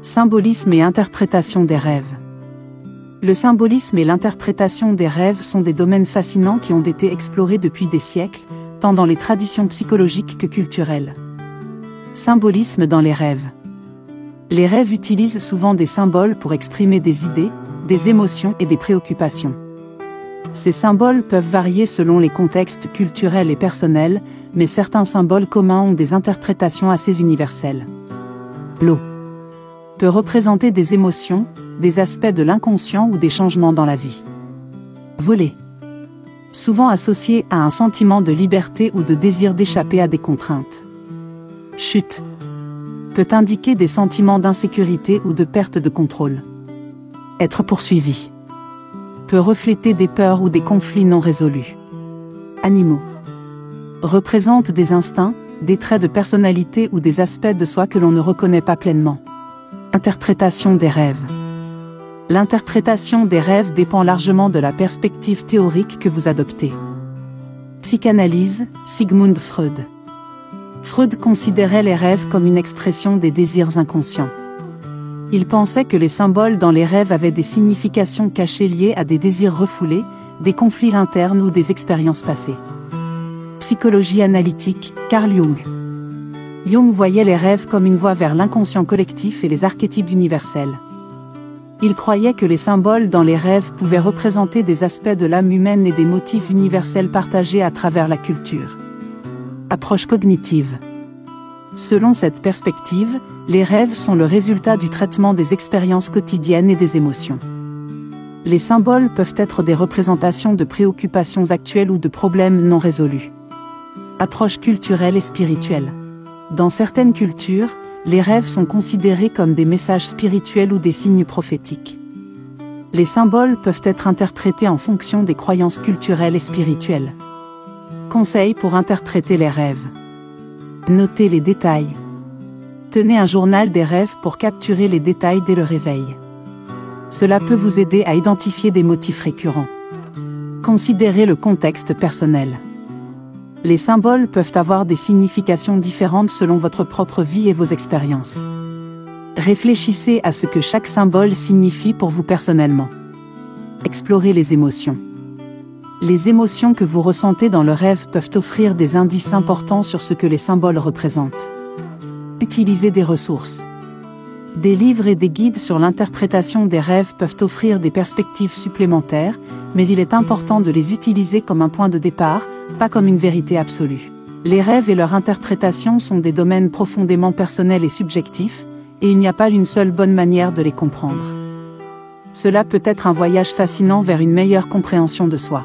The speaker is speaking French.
Symbolisme et interprétation des rêves. Le symbolisme et l'interprétation des rêves sont des domaines fascinants qui ont été explorés depuis des siècles, tant dans les traditions psychologiques que culturelles. Symbolisme dans les rêves. Les rêves utilisent souvent des symboles pour exprimer des idées, des émotions et des préoccupations. Ces symboles peuvent varier selon les contextes culturels et personnels, mais certains symboles communs ont des interprétations assez universelles. L'eau peut représenter des émotions, des aspects de l'inconscient ou des changements dans la vie. Voler, souvent associé à un sentiment de liberté ou de désir d'échapper à des contraintes. Chute, peut indiquer des sentiments d'insécurité ou de perte de contrôle. Être poursuivi, peut refléter des peurs ou des conflits non résolus. Animaux, représente des instincts, des traits de personnalité ou des aspects de soi que l'on ne reconnaît pas pleinement. Interprétation des rêves. L'interprétation des rêves dépend largement de la perspective théorique que vous adoptez. Psychanalyse, Sigmund Freud. Freud considérait les rêves comme une expression des désirs inconscients. Il pensait que les symboles dans les rêves avaient des significations cachées liées à des désirs refoulés, des conflits internes ou des expériences passées. Psychologie analytique, Carl Jung. Jung voyait les rêves comme une voie vers l'inconscient collectif et les archétypes universels. Il croyait que les symboles dans les rêves pouvaient représenter des aspects de l'âme humaine et des motifs universels partagés à travers la culture. Approche cognitive. Selon cette perspective, les rêves sont le résultat du traitement des expériences quotidiennes et des émotions. Les symboles peuvent être des représentations de préoccupations actuelles ou de problèmes non résolus. Approche culturelle et spirituelle. Dans certaines cultures, les rêves sont considérés comme des messages spirituels ou des signes prophétiques. Les symboles peuvent être interprétés en fonction des croyances culturelles et spirituelles. Conseils pour interpréter les rêves. Notez les détails. Tenez un journal des rêves pour capturer les détails dès le réveil. Cela peut vous aider à identifier des motifs récurrents. Considérez le contexte personnel. Les symboles peuvent avoir des significations différentes selon votre propre vie et vos expériences. Réfléchissez à ce que chaque symbole signifie pour vous personnellement. Explorez les émotions. Les émotions que vous ressentez dans le rêve peuvent offrir des indices importants sur ce que les symboles représentent. Utilisez des ressources. Des livres et des guides sur l'interprétation des rêves peuvent offrir des perspectives supplémentaires, mais il est important de les utiliser comme un point de départ, pas comme une vérité absolue. Les rêves et leur interprétation sont des domaines profondément personnels et subjectifs, et il n'y a pas une seule bonne manière de les comprendre. Cela peut être un voyage fascinant vers une meilleure compréhension de soi.